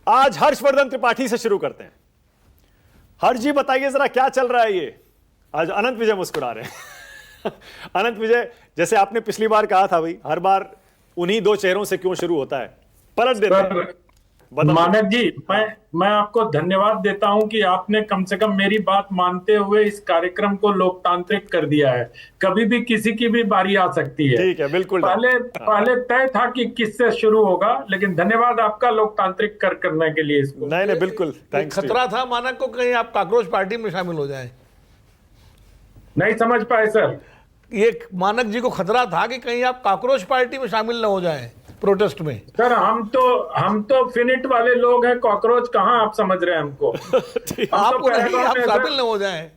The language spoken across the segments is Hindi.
आज हर्षवर्धन त्रिपाठी से शुरू करते हैं। हर्ष जी बताइए जरा क्या चल रहा है ये। आज अनंत विजय मुस्कुरा रहे हैं। अनंत विजय, जैसे आपने पिछली बार कहा था भाई, हर बार उन्हीं दो चेहरों से क्यों शुरू होता है, पलट देते हैं। मानक जी, मैं आपको धन्यवाद देता हूं कि आपने कम से कम मेरी बात मानते हुए इस कार्यक्रम को लोकतांत्रिक कर दिया है। कभी भी किसी की भी बारी आ सकती है। ठीक है, बिल्कुल नहीं। पहले पहले तय था कि किससे शुरू होगा, लेकिन धन्यवाद आपका लोकतांत्रिक करने के लिए इसको। नहीं नहीं, बिल्कुल थैंक्स। खतरा था मानक को कहीं आप काकरोच पार्टी में शामिल हो जाएं। नहीं समझ पाए सर। ये मानक जी को खतरा था कि कहीं आप काकरोच पार्टी में शामिल न हो जाएं प्रोटेस्ट में। सर हम तो फिनिट वाले लोग हैं, कॉकरोच कहाँ आप समझ रहे हैं हमको। आपको नहीं, आप शामिल न हो जाएं।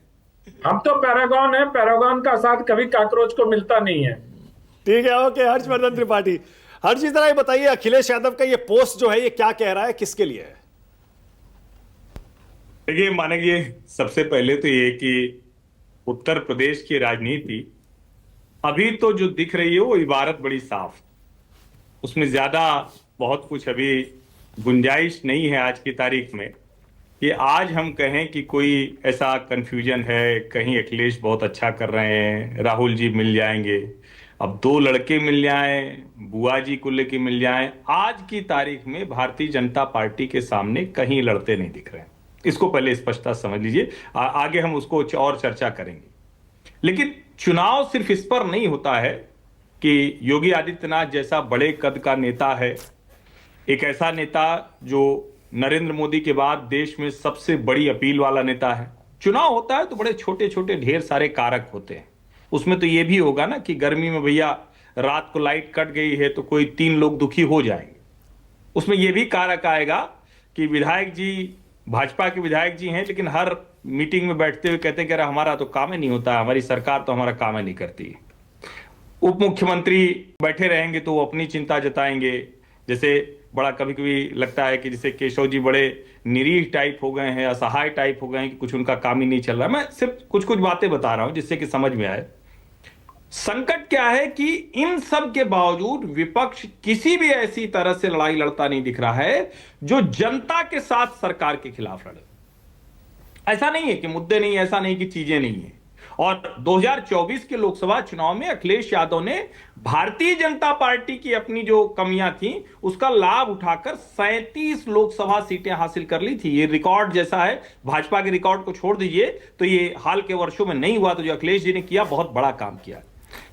हम तो पैरागॉन है, पैरागॉन का साथ कभी कॉकरोच को मिलता नहीं है। ठीक है, ओके। हर्षवर्धन त्रिपाठी, हर्ष जी जरा ये बताइए, अखिलेश यादव का ये पोस्ट जो है ये क्या कह रहा है, किसके लिए है? देखिए मानक जी, सबसे पहले तो ये कि उत्तर प्रदेश की राजनीति अभी तो जो दिख रही है वो इबारत बड़ी साफ, उसमें ज्यादा बहुत कुछ अभी गुंजाइश नहीं है आज की तारीख में कि आज हम कहें कि कोई ऐसा कंफ्यूजन है, कहीं अखिलेश बहुत अच्छा कर रहे हैं, राहुल जी मिल जाएंगे, अब दो लड़के मिल जाएं, बुआ जी को लेके मिल जाएं। आज की तारीख में भारतीय जनता पार्टी के सामने कहीं लड़ते नहीं दिख रहे हैं। इसको पहले स्पष्टता समझ लीजिए, आगे हम उसको और चर्चा करेंगे। लेकिन चुनाव सिर्फ इस पर नहीं होता है कि योगी आदित्यनाथ जैसा बड़े कद का नेता है, एक ऐसा नेता जो नरेंद्र मोदी के बाद देश में सबसे बड़ी अपील वाला नेता है। चुनाव होता है तो बड़े छोटे छोटे ढेर सारे कारक होते हैं। उसमें तो ये भी होगा ना कि गर्मी में भैया रात को लाइट कट गई है तो कोई 3 लोग दुखी हो जाएंगे। उसमें यह भी कारक आएगा कि विधायक जी भाजपा के विधायक जी हैं, लेकिन हर मीटिंग में बैठते हुए कहते हैं कि अरे हमारा तो काम ही नहीं होता, हमारी सरकार तो हमारा काम ही नहीं करती। उप मुख्यमंत्री बैठे रहेंगे तो वो अपनी चिंता जताएंगे। जैसे बड़ा कभी कभी लगता है कि जैसे केशव जी बड़े निरीह टाइप हो गए हैं, असहाय टाइप हो गए हैं कि कुछ उनका काम ही नहीं चल रहा। मैं सिर्फ कुछ कुछ बातें बता रहा हूं जिससे कि समझ में आए। संकट क्या है कि इन सब के बावजूद विपक्ष किसी भी ऐसी तरह से लड़ाई लड़ता नहीं दिख रहा है जो जनता के साथ सरकार के खिलाफ लड़े। ऐसा नहीं है कि मुद्दे नहीं, ऐसा नहीं कि चीजें नहीं है। और 2024 के लोकसभा चुनाव में अखिलेश यादव ने भारतीय जनता पार्टी की अपनी जो कमियां थी उसका लाभ उठाकर 37 लोकसभा सीटें हासिल कर ली थी। ये रिकॉर्ड जैसा है, भाजपा के रिकॉर्ड को छोड़ दीजिए तो ये हाल के वर्षों में नहीं हुआ। तो जो अखिलेश जी ने किया बहुत बड़ा काम किया।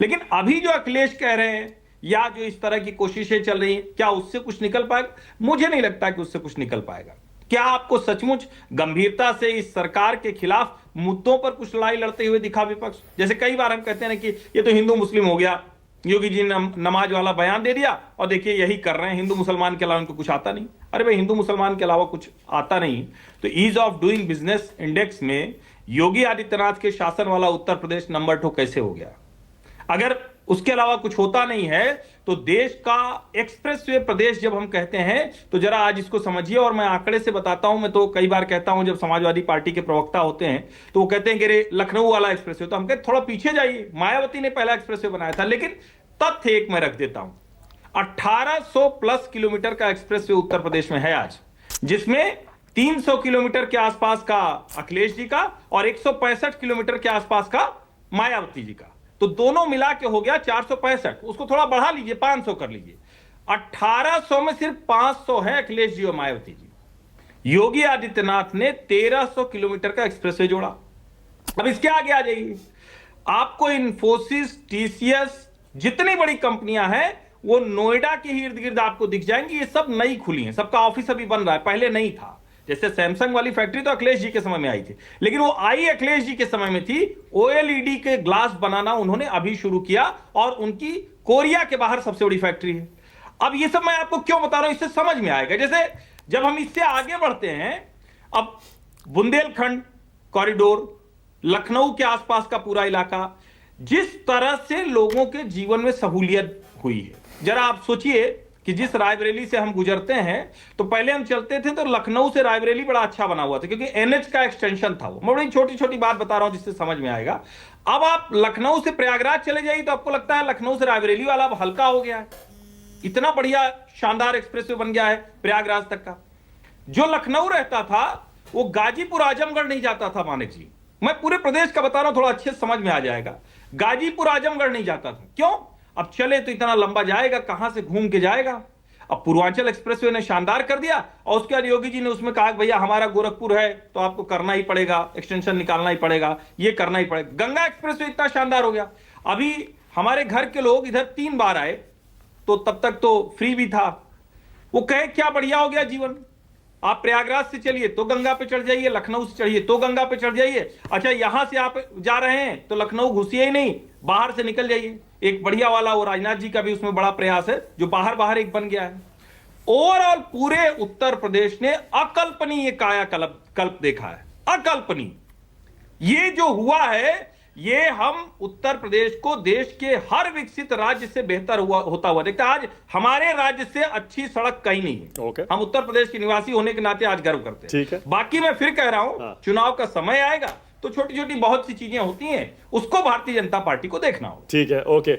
लेकिन अभी जो अखिलेश कह रहे हैं या जो इस तरह की कोशिशें चल रही हैं, क्या उससे कुछ निकल पाएगा? मुझे नहीं लगता कि उससे कुछ निकल पाएगा। क्या आपको सचमुच गंभीरता से इस सरकार के खिलाफ मुद्दों पर कुछ लड़ाई लड़ते हुए दिखा विपक्ष? जैसे कई बार हम कहते हैं ना कि ये तो हिंदू मुस्लिम हो गया, योगी जी ने नमाज वाला बयान दे दिया और देखिए यही कर रहे हैं, हिंदू मुसलमान के अलावा उनको कुछ आता नहीं। अरे भाई, हिंदू मुसलमान के अलावा कुछ आता नहीं तो ease of doing business index में योगी आदित्यनाथ के शासन वाला उत्तर प्रदेश नंबर 2 कैसे हो गया? अगर उसके अलावा कुछ होता नहीं है तो देश का एक्सप्रेसवे प्रदेश जब हम कहते हैं तो जरा आज इसको समझिए। और मैं आंकड़े से बताता हूं। मैं तो कई बार कहता हूं जब समाजवादी पार्टी के प्रवक्ता होते हैं तो वो कहते हैं कि रे लखनऊ वाला एक्सप्रेसवे, तो हम कहते थोड़ा पीछे जाइए, मायावती ने पहला एक्सप्रेसवे बनाया था। लेकिन तथ्य एक मैं रख देता हूं, 1800 प्लस किलोमीटर का एक्सप्रेसवे उत्तर प्रदेश में है आज, जिसमें 300 किलोमीटर के आसपास का अखिलेश जी का और 165 किलोमीटर के आसपास का मायावती जी का। तो दोनों मिला के हो गया 465। उसको थोड़ा बढ़ा लीजिए, 500 कर लीजिए। 1800 में सिर्फ 500 है अखिलेश जी और मायावती जी। योगी आदित्यनाथ ने 1300 किलोमीटर का एक्सप्रेसवे जोड़ा। अब इसके आगे आ जाइए, आपको इन्फोसिस, टीसीएस, जितनी बड़ी कंपनियां हैं वो नोएडा के इर्द गिर्द आपको दिख जाएंगी। ये सब नई खुली हैं, सबका ऑफिस अभी बन रहा है, पहले नहीं था। जैसे सैमसंग वाली फैक्ट्री तो अखिलेश जी के समय में आई थी, लेकिन वो आई अखिलेश जी के समय में थी। ओएलईडी के ग्लास बनाना उन्होंने अभी शुरू किया और उनकी कोरिया के बाहर सबसे बड़ी फैक्ट्री है। अब ये सब मैं आपको क्यों बता रहा हूं, इससे समझ में आएगा। जैसे जब हम इससे आगे बढ़ते हैं, अब बुंदेलखंड कॉरिडोर, लखनऊ के आसपास का पूरा इलाका, जिस तरह से लोगों के जीवन में सहूलियत हुई है, जरा आप सोचिए कि जिस रायबरेली से हम गुजरते हैं तो पहले हम चलते थे तो लखनऊ से रायबरेली बड़ा अच्छा बना हुआ था क्योंकि एनएच का एक्सटेंशन था वो। मैं बड़ी छोटी छोटी बात बता रहा हूं जिससे समझ में आएगा। अब आप लखनऊ से प्रयागराज चले जाइए तो आपको लगता है लखनऊ से रायबरेली वाला अब हल्का हो गया है, इतना बढ़िया शानदार एक्सप्रेसवे बन गया है प्रयागराज तक का। जो लखनऊ रहता था वो गाजीपुर आजमगढ़ नहीं जाता था मानिक जी। मैं पूरे प्रदेश का बता रहा हूं, थोड़ा अच्छे से समझ में आ जाएगा। गाजीपुर आजमगढ़ नहीं जाता था, क्यों? अब चले तो इतना लंबा जाएगा, कहां से घूम के जाएगा? अब पूर्वांचल एक्सप्रेसवे ने शानदार कर दिया, और उसके बाद योगी जी ने उसमें कहा कि भैया हमारा गोरखपुर है तो आपको करना ही पड़ेगा, एक्सटेंशन निकालना ही पड़ेगा, ये करना ही पड़ेगा। गंगा एक्सप्रेसवे इतना शानदार हो गया, अभी हमारे घर के लोग इधर 3 बार आए, तो तब तक तो फ्री भी था। वो कहे क्या बढ़िया हो गया जीवन, आप प्रयागराज से चलिए तो गंगा पे चढ़ जाइए, लखनऊ से चढ़िए तो गंगा पे चढ़ जाइए। अच्छा यहां से आप जा रहे हैं तो लखनऊ घुसिए ही नहीं, बाहर से निकल जाइए। एक बढ़िया वाला वो राजनाथ जी का भी उसमें बड़ा प्रयास है, जो बाहर बाहर एक बन गया है। ओवरऑल पूरे उत्तर प्रदेश ने अकल्पनीय कायाकल्प देखा है, अकल्पनीय। ये जो हुआ है, ये हम उत्तर प्रदेश को देश के हर विकसित राज्य से बेहतर होता हुआ देखते हैं। आज हमारे राज्य से अच्छी सड़क कहीं नहीं है। ओके। हम उत्तर प्रदेश के निवासी होने के नाते आज गर्व करते हैं। ठीक है। बाकी मैं फिर कह रहा हूं, हाँ। चुनाव का समय आएगा तो छोटी छोटी बहुत सी चीजें होती हैं, उसको भारतीय जनता पार्टी को देखना होगा। ठीक है, ओके।